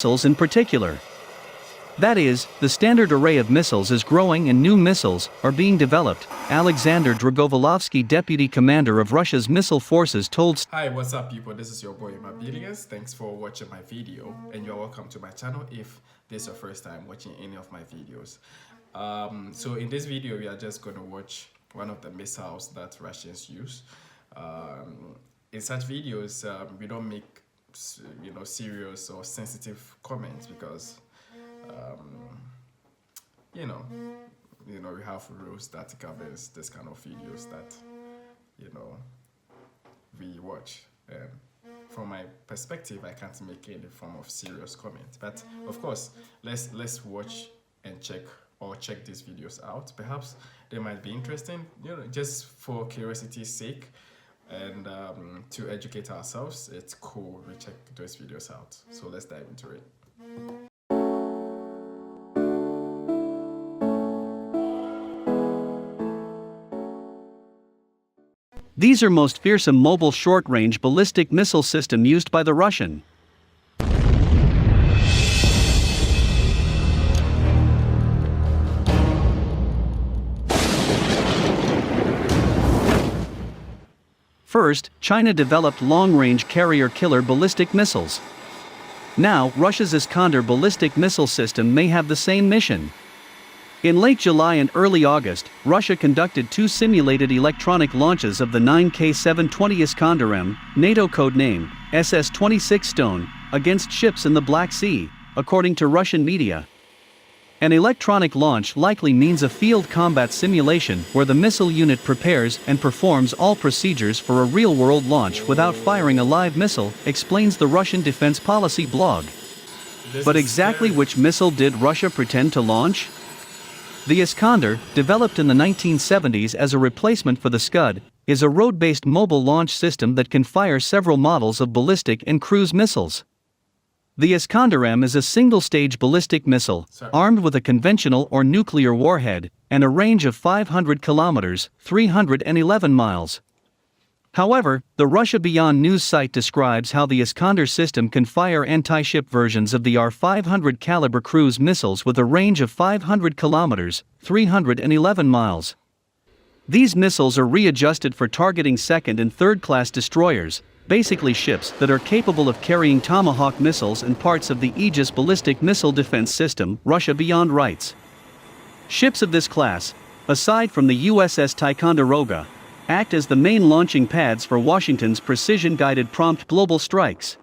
missiles in particular. That is, the standard array of missiles is growing and new missiles are being developed, Alexander Dragovolovsky, deputy commander of Russia's missile forces, told. Hi, what's up people, this is your boy Mabiligas. Thanks for watching my video and you're welcome to my channel if this is your first time watching any of my videos. So in this video we are just going to watch one of the missiles that Russians use. In such videos we don't make serious or sensitive comments because we have rules that covers this kind of videos that we watch. From my perspective, I can't make any form of serious comment, but of course let's watch and check these videos out. Perhaps they might be interesting, just for curiosity's sake and to educate ourselves. It's cool we check those videos out, so let's dive into it. These are most fearsome mobile short-range ballistic missile system used by the Russian. First, China developed long-range carrier-killer ballistic missiles. Now, Russia's Iskander ballistic missile system may have the same mission. In late July and early August, Russia conducted 2 simulated electronic launches of the 9K-720 Iskander-m, NATO code name, SS-26 Stone, against ships in the Black Sea, according to Russian media. An electronic launch likely means a field combat simulation where the missile unit prepares and performs all procedures for a real-world launch without firing a live missile, explains the Russian Defense Policy blog. But exactly which missile did Russia pretend to launch? The Iskander, developed in the 1970s as a replacement for the Scud, is a road-based mobile launch system that can fire several models of ballistic and cruise missiles. The Iskander-m is a single-stage ballistic missile, armed with a conventional or nuclear warhead, and a range of 500 kilometers, 311 miles. However, the Russia Beyond news site describes how the Iskander system can fire anti-ship versions of the R-500 caliber cruise missiles with a range of 500 kilometers, 311 miles. These missiles are readjusted for targeting second- and third-class destroyers, basically ships that are capable of carrying Tomahawk missiles and parts of the Aegis ballistic missile defense system, Russia Beyond writes. Ships of this class, aside from the USS Ticonderoga, act as the main launching pads for Washington's precision-guided prompt global strikes.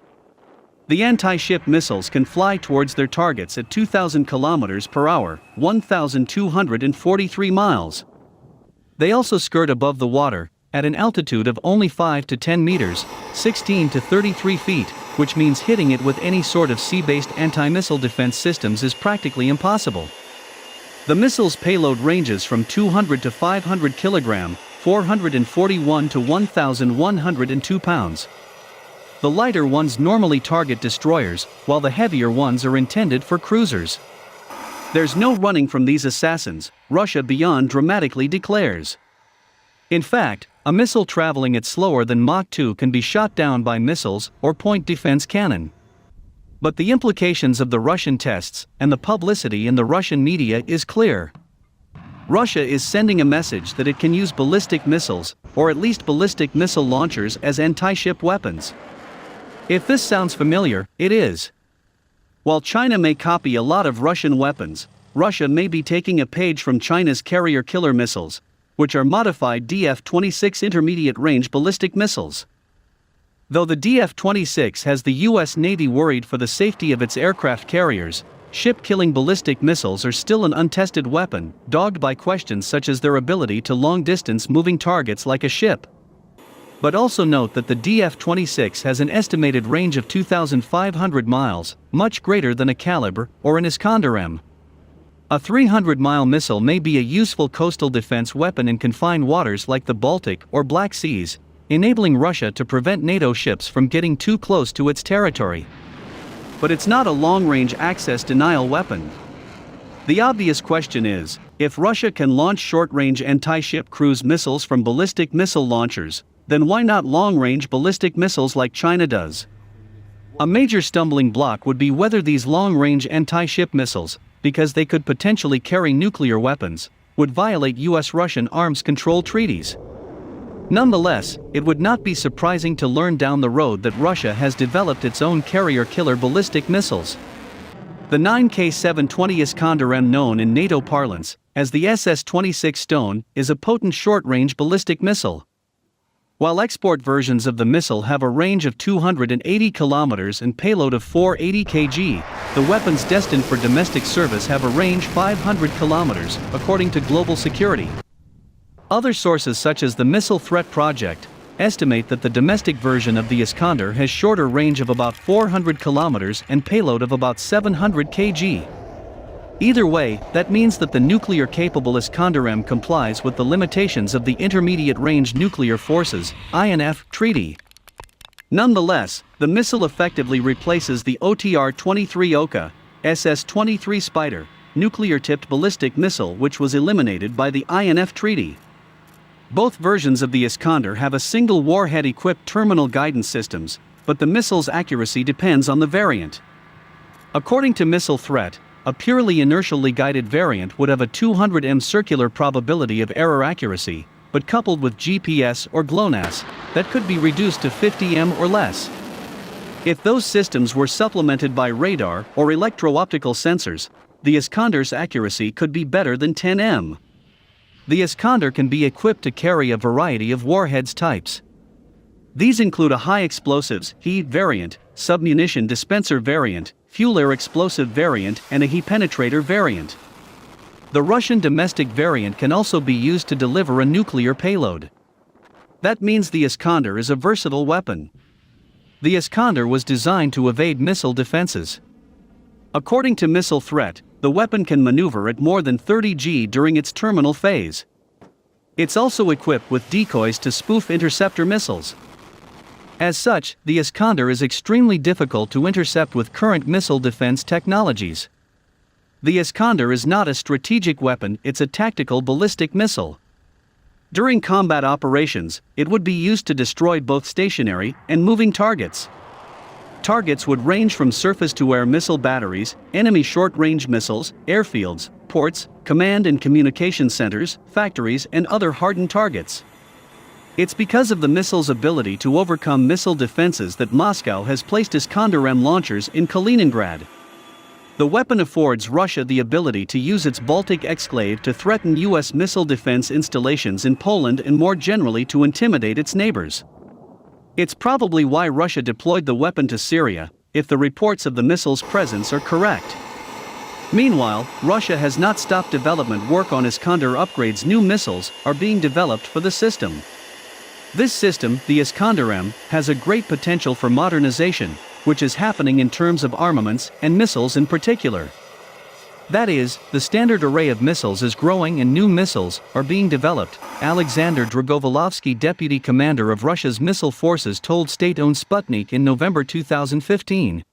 The anti-ship missiles can fly towards their targets at 2,000 kilometers per hour, 1,243 miles. They also skirt above the water, at an altitude of only 5 to 10 meters, 16 to 33 feet, which means hitting it with any sort of sea-based anti-missile defense systems is practically impossible. The missile's payload ranges from 200 to 500 kilogram, 441 to 1,102 pounds. The lighter ones normally target destroyers, while the heavier ones are intended for cruisers. There's no running from these assassins, Russia Beyond dramatically declares. In fact, a missile traveling at slower than Mach 2 can be shot down by missiles or point defense cannon. But the implications of the Russian tests and the publicity in the Russian media is clear. Russia is sending a message that it can use ballistic missiles, or at least ballistic missile launchers, as anti-ship weapons. If this sounds familiar, it is. While China may copy a lot of Russian weapons, Russia may be taking a page from China's carrier-killer missiles, which are modified DF-26 intermediate-range ballistic missiles. Though the DF-26 has the U.S. Navy worried for the safety of its aircraft carriers, ship-killing ballistic missiles are still an untested weapon, dogged by questions such as their ability to long-distance moving targets like a ship. But also note that the DF-26 has an estimated range of 2,500 miles, much greater than a Caliber or an Iskander-m. A 300-mile missile may be a useful coastal defense weapon in confined waters like the Baltic or Black Seas, enabling Russia to prevent NATO ships from getting too close to its territory. But it's not a long-range access denial weapon. The obvious question is, if Russia can launch short-range anti-ship cruise missiles from ballistic missile launchers, then why not long-range ballistic missiles like China does? A major stumbling block would be whether these long-range anti-ship missiles, because they could potentially carry nuclear weapons, would violate US-Russian arms control treaties. Nonetheless, it would not be surprising to learn down the road that Russia has developed its own carrier-killer ballistic missiles. The 9K720 Iskander-m, known in NATO parlance as the SS-26 Stone, is a potent short-range ballistic missile. While export versions of the missile have a range of 280 kilometers and payload of 480 kg, the weapons destined for domestic service have a range 500 kilometers, according to Global Security. Other sources such as the Missile Threat Project estimate that the domestic version of the Iskander has shorter range of about 400 kilometers and payload of about 700 kg. Either way, that means that the nuclear-capable Iskander-m complies with the limitations of the Intermediate-Range Nuclear Forces (INF) Treaty. Nonetheless, the missile effectively replaces the OTR-23 Oka SS-23 Spider nuclear-tipped ballistic missile, which was eliminated by the INF Treaty. Both versions of the Iskander have a single warhead-equipped terminal guidance systems, but the missile's accuracy depends on the variant. According to Missile Threat, a purely inertially guided variant would have a 200m circular probability of error accuracy, but coupled with GPS or GLONASS, that could be reduced to 50m or less. If those systems were supplemented by radar or electro-optical sensors, the Iskander's accuracy could be better than 10m. The Iskander can be equipped to carry a variety of warheads types. These include a high explosives (HE) variant, submunition dispenser variant, fuel-air explosive variant, and a HE penetrator variant. The Russian domestic variant can also be used to deliver a nuclear payload. That means the Iskander is a versatile weapon. The Iskander was designed to evade missile defenses. According to Missile Threat, the weapon can maneuver at more than 30 G during its terminal phase. It's also equipped with decoys to spoof interceptor missiles. As such, the Iskander is extremely difficult to intercept with current missile defense technologies. The Iskander is not a strategic weapon, it's a tactical ballistic missile. During combat operations, it would be used to destroy both stationary and moving targets. Targets would range from surface-to-air missile batteries, enemy short-range missiles, airfields, ports, command and communication centers, factories, and other hardened targets. It's because of the missile's ability to overcome missile defenses that Moscow has placed Iskander-m launchers in Kaliningrad. The weapon affords Russia the ability to use its Baltic exclave to threaten US missile defense installations in Poland and more generally to intimidate its neighbors. It's probably why Russia deployed the weapon to Syria, if the reports of the missile's presence are correct. Meanwhile, Russia has not stopped development work on Iskander upgrades. New missiles are being developed for the system. This system, the Iskander-m, has a great potential for modernization, which is happening in terms of armaments and missiles in particular. That is, the standard array of missiles is growing and new missiles are being developed, Alexander Dragovolovsky, deputy commander of Russia's missile forces, told state-owned Sputnik in November 2015.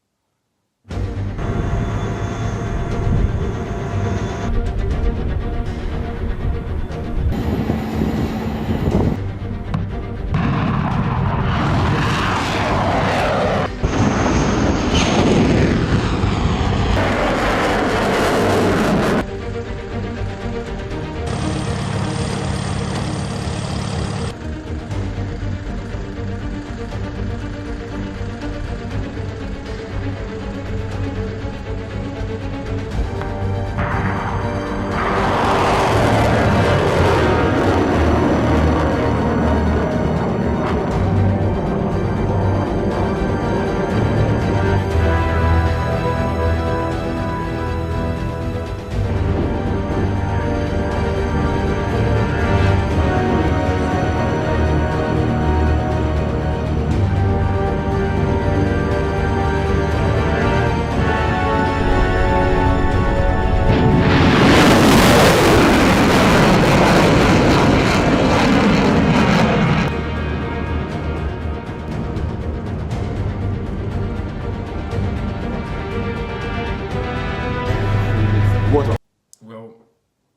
Well,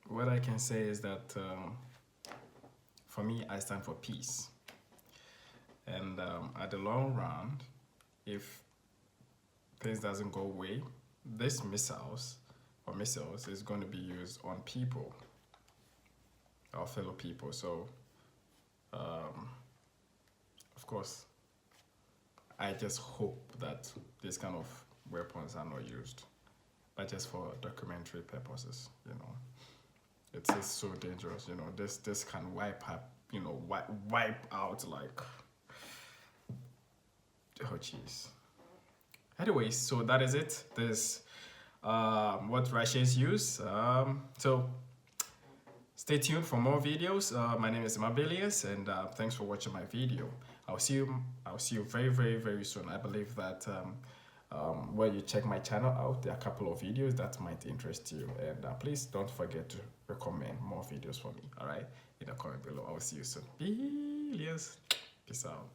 what I can say is that for me, I stand for peace. And at the long run, if things doesn't go away, this missiles is going to be used on people, our fellow people. So of course, I just hope that these kind of weapons are not used, but just for documentary purposes, you know. It's so dangerous, you know. This can wipe up, you know, wipe out, like, oh jeez. Anyways, so that is it. This what Russians use. So stay tuned for more videos. My name is Mabilius, and thanks for watching my video. I'll see you very soon. I believe that when you check my channel out, there are a couple of videos that might interest you, and please don't forget to recommend more videos for me. All right, in the comment below. I will see you soon. Peace out.